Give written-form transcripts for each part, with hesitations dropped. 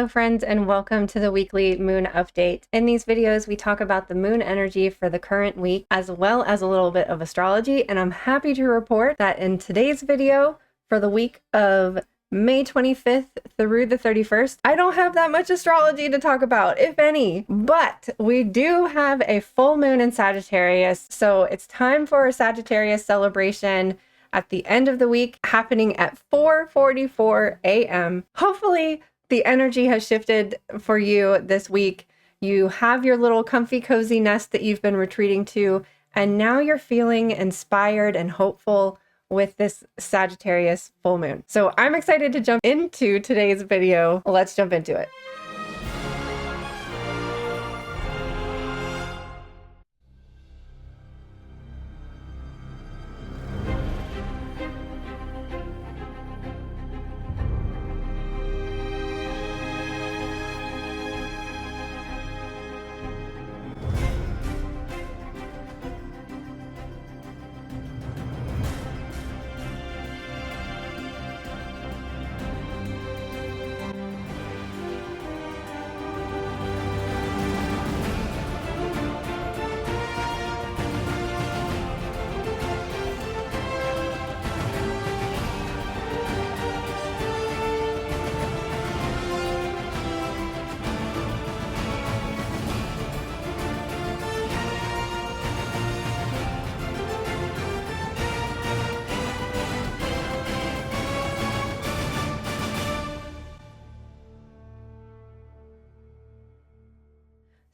Hello friends, and welcome to the weekly moon update. In these videos, we talk about the moon energy for the current week, as well as a little bit of astrology, and I'm happy to report that in today's video, for the week of May 25th through the 31st, I don't have that much astrology to talk about, if any, but we do have a full moon in Sagittarius, so it's time for a Sagittarius celebration at the end of the week, happening at 4:44 a.m. Hopefully, the energy has shifted for you this week. You have your little comfy, cozy nest that you've been retreating to, and now you're feeling inspired and hopeful with this Sagittarius full moon. So I'm excited to jump into today's video. Let's jump into it.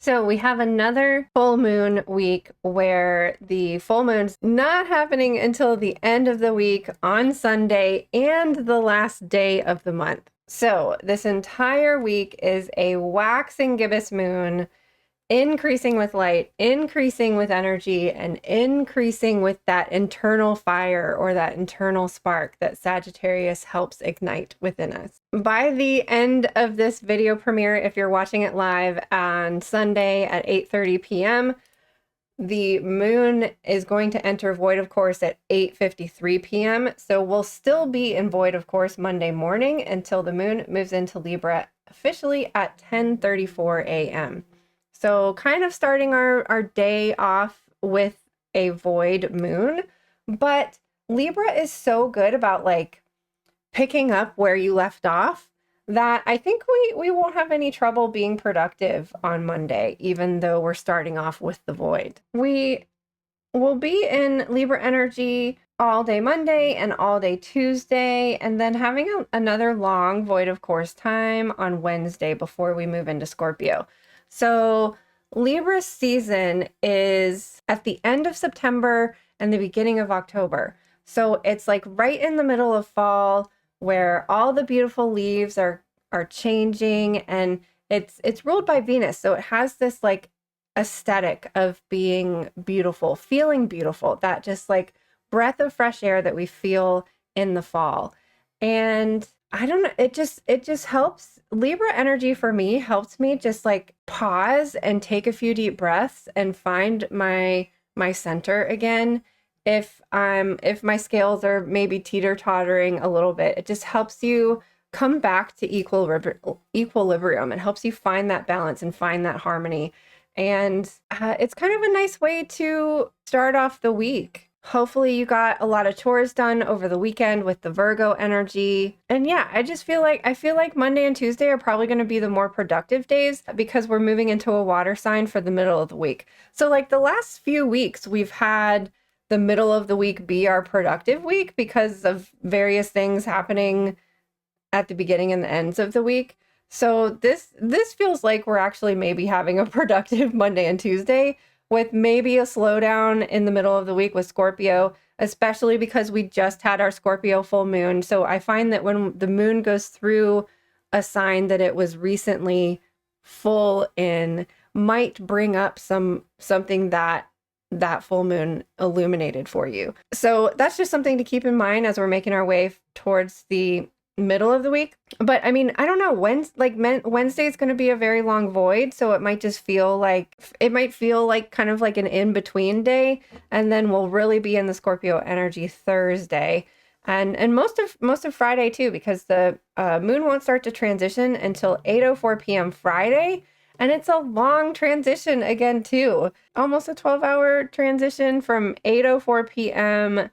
So we have another full moon week where the full moon's not happening until the end of the week on Sunday and the last day of the month. So this entire week is a waxing gibbous moon, increasing with light, increasing with energy, and increasing with that internal fire or that internal spark that Sagittarius helps ignite within us. By the end of this video premiere, if you're watching it live on Sunday at 8:30 p.m., the moon is going to enter void of course at 8:53 p.m. So we'll still be in void of course Monday morning until the moon moves into Libra officially at 10:34 a.m. So kind of starting our day off with a void moon, but Libra is so good about like picking up where you left off that I think we won't have any trouble being productive on Monday, even though we're starting off with the void. We will be in Libra energy all day Monday and all day Tuesday, and then having another long void of course time on Wednesday before we move into Scorpio. So Libra season is at the end of September and the beginning of October. So it's like right in the middle of fall where all the beautiful leaves are changing, and it's ruled by Venus. So it has this like aesthetic of being beautiful, feeling beautiful, that just like breath of fresh air that we feel in the fall. And I don't know, it just helps. Libra energy for me helps me just like pause and take a few deep breaths and find my center again. If my scales are maybe teeter-tottering a little bit, it just helps you come back to equilibrium. It helps you find that balance and find that harmony. And it's kind of a nice way to start off the week. Hopefully you got a lot of chores done over the weekend with the Virgo energy. And yeah, I feel like Monday and Tuesday are probably going to be the more productive days because we're moving into a water sign for the middle of the week. So like the last few weeks, we've had the middle of the week be our productive week because of various things happening at the beginning and the ends of the week. So this feels like we're actually maybe having a productive Monday and Tuesday, with maybe a slowdown in the middle of the week with Scorpio, especially because we just had our Scorpio full moon. So I find that when the moon goes through a sign that it was recently full in, might bring up something that full moon illuminated for you. So that's just something to keep in mind as we're making our way towards the middle of the week. But I mean, I don't know, Wednesday is going to be a very long void, so it might feel like kind of like an in-between day, and then we'll really be in the Scorpio energy Thursday. and most of Friday too, because the moon won't start to transition until 8:04 p.m. Friday, and it's a long transition again too, almost a 12-hour transition from 8:04 p.m.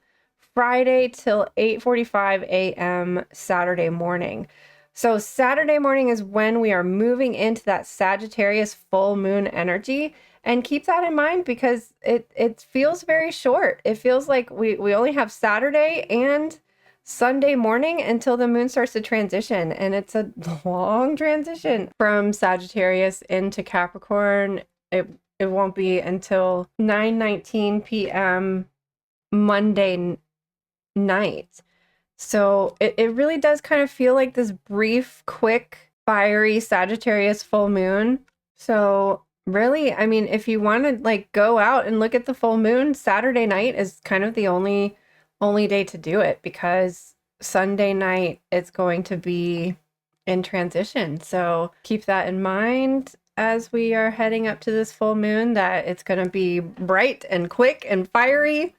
Friday till 8:45 a.m. Saturday morning. So Saturday morning is when we are moving into that Sagittarius full moon energy. And keep that in mind because it feels very short. It feels like we only have Saturday and Sunday morning until the moon starts to transition. And it's a long transition from Sagittarius into Capricorn. It won't be until 9:19 p.m. Monday night. So it really does kind of feel like this brief, quick, fiery Sagittarius full moon. So really, I mean, if you want to like go out and look at the full moon, Saturday night is kind of the only day to do it, because Sunday night it's going to be in transition. So keep that in mind as we are heading up to this full moon, that it's going to be bright and quick and fiery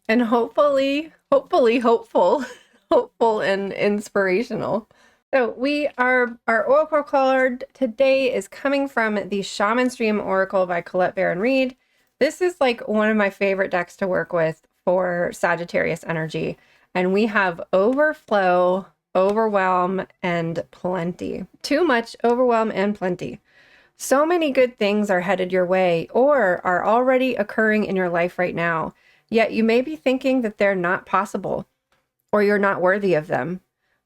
and hopefully hopeful hopeful and inspirational. So our oracle card today is coming from the Shaman's Dream Oracle by Colette Baron Reed. This is like one of my favorite decks to work with for Sagittarius energy. And we have overflow, overwhelm, and plenty. Too much, overwhelm, and plenty. So many good things are headed your way or are already occurring in your life right now. Yet you may be thinking that they're not possible or you're not worthy of them.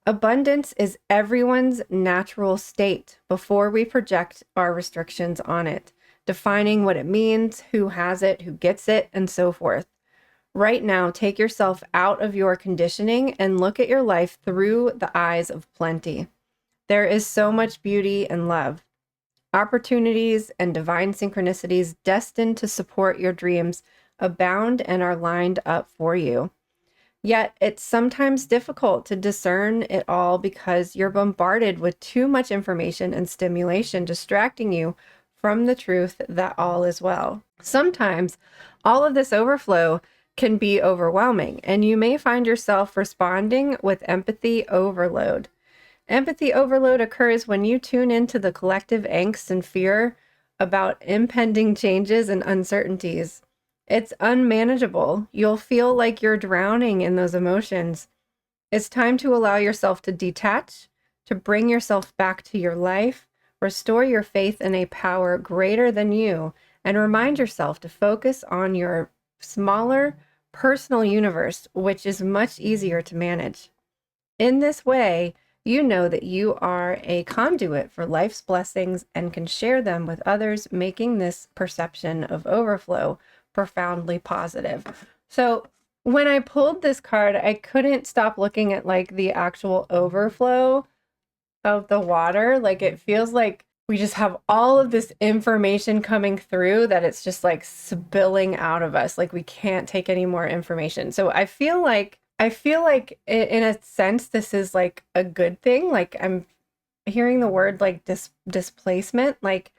Abundance is everyone's natural state before we project our restrictions on it, defining what it means, who has it, who gets it, and so forth. Right now, take yourself out of your conditioning and look at your life through the eyes of plenty. There is so much beauty and love, opportunities and divine synchronicities destined to support your dreams abound and are lined up for you. Yet it's sometimes difficult to discern it all because you're bombarded with too much information and stimulation, distracting you from the truth that all is well. Sometimes all of this overflow can be overwhelming, and you may find yourself responding with empathy overload. Empathy overload occurs when you tune into the collective angst and fear about impending changes and uncertainties. It's unmanageable. You'll feel like you're drowning in those emotions. It's time to allow yourself to detach, to bring yourself back to your life, restore your faith in a power greater than you, and remind yourself to focus on your smaller personal universe, which is much easier to manage. In this way, you know that you are a conduit for life's blessings and can share them with others, making this perception of overflow profoundly positive. So when I pulled this card, I couldn't stop looking at like the actual overflow of the water. Like it feels like we just have all of this information coming through that it's just like spilling out of us. Like we can't take any more information. So I feel like in a sense this is like a good thing. Like I'm hearing the word like displacement, like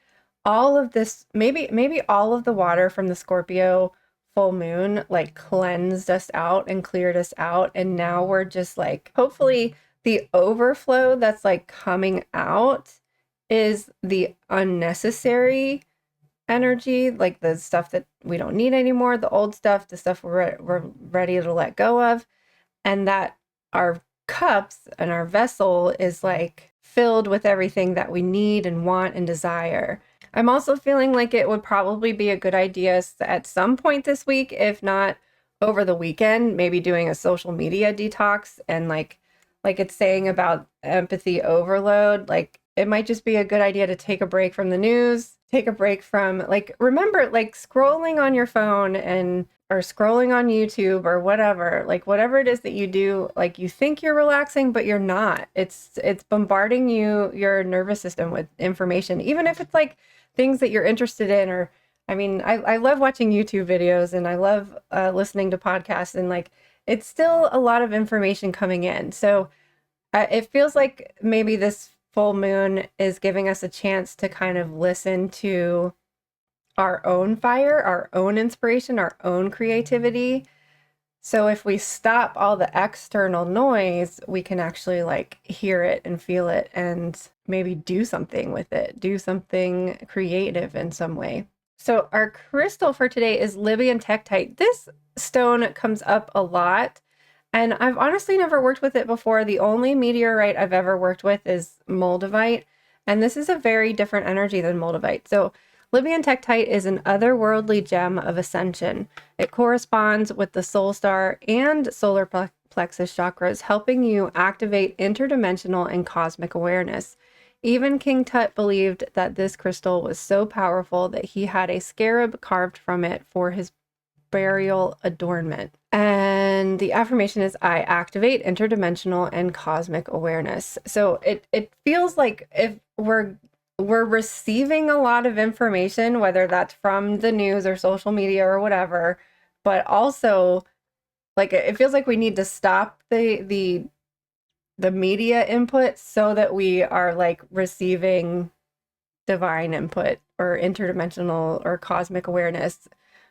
all of this, maybe all of the water from the Scorpio full moon like cleansed us out and cleared us out, and now we're just like, hopefully the overflow that's like coming out is the unnecessary energy, like the stuff that we don't need anymore, the old stuff, the stuff we're ready to let go of, and that our cups and our vessel is like filled with everything that we need and want and desire. I'm also feeling like it would probably be a good idea at some point this week, if not over the weekend, maybe doing a social media detox. And like it's saying about empathy overload, like it might just be a good idea to take a break from the news, take a break from like, remember, like scrolling on your phone or scrolling on YouTube or whatever, like whatever it is that you do, like you think you're relaxing, but you're not. It's bombarding your nervous system with information, even if it's like things that you're interested in. Or I mean, I love watching YouTube videos and I love listening to podcasts, and like it's still a lot of information coming in. So it feels like maybe this full moon is giving us a chance to kind of listen to our own fire, our own inspiration, our own creativity, So if we stop all the external noise, we can actually like hear it and feel it and maybe do something with it, do something creative in some way. So our crystal for today is Libyan Tektite. This stone comes up a lot, and I've honestly never worked with it before. The only meteorite I've ever worked with is Moldavite, and this is a very different energy than Moldavite. So Libyan Tektite is an otherworldly gem of ascension. It corresponds with the soul star and solar plexus chakras, helping you activate interdimensional and cosmic awareness. Even King Tut believed that this crystal was so powerful that he had a scarab carved from it for his burial adornment. And the affirmation is, I activate interdimensional and cosmic awareness. So it feels like if we're receiving a lot of information, whether that's from the news or social media or whatever, but also like it feels like we need to stop the media input so that we are like receiving divine input or interdimensional or cosmic awareness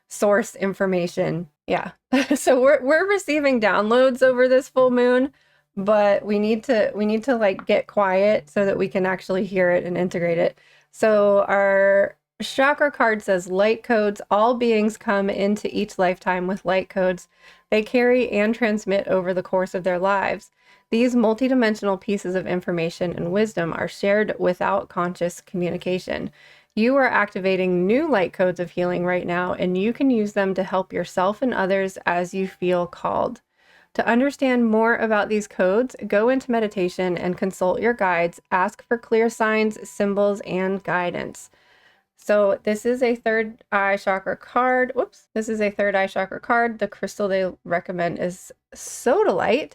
source information. Yeah. So we're receiving downloads over this full moon, but we need to like get quiet so that we can actually hear it and integrate it. So our chakra card says light codes. All beings come into each lifetime with light codes they carry and transmit over the course of their lives. These multidimensional pieces of information and wisdom are shared without conscious communication. You are activating new light codes of healing right now, and you can use them to help yourself and others as you feel called. To understand more about these codes, go into meditation and consult your guides. Ask for clear signs, symbols, and guidance. So this is a third eye chakra card. Whoops. This is a third eye chakra card. The crystal they recommend is sodalite,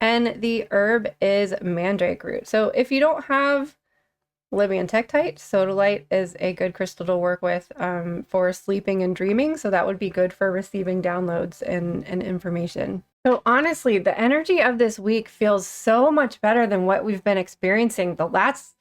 and the herb is mandrake root. So if you don't have Libyan Tektite, sodalite is a good crystal to work with for sleeping and dreaming. So that would be good for receiving downloads and information. So honestly, the energy of this week feels so much better than what we've been experiencing the last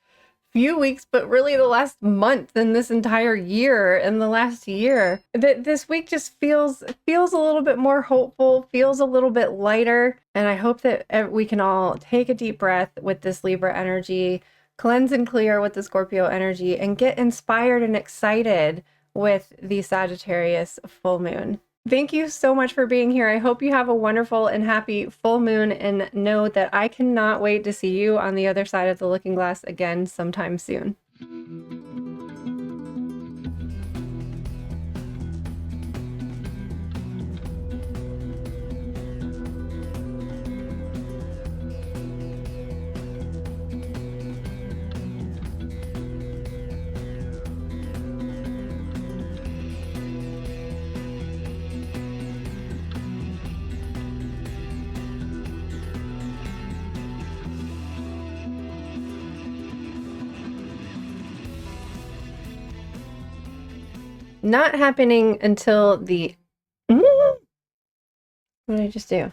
few weeks, but really the last month and this entire year and the last year. This week just feels a little bit more hopeful, feels a little bit lighter. And I hope that we can all take a deep breath with this Libra energy, cleanse and clear with the Scorpio energy, and get inspired and excited with the Sagittarius full moon. Thank you so much for being here. I hope you have a wonderful and happy full moon, and know that I cannot wait to see you on the other side of the looking glass again sometime soon. Not happening until the... What did I just do?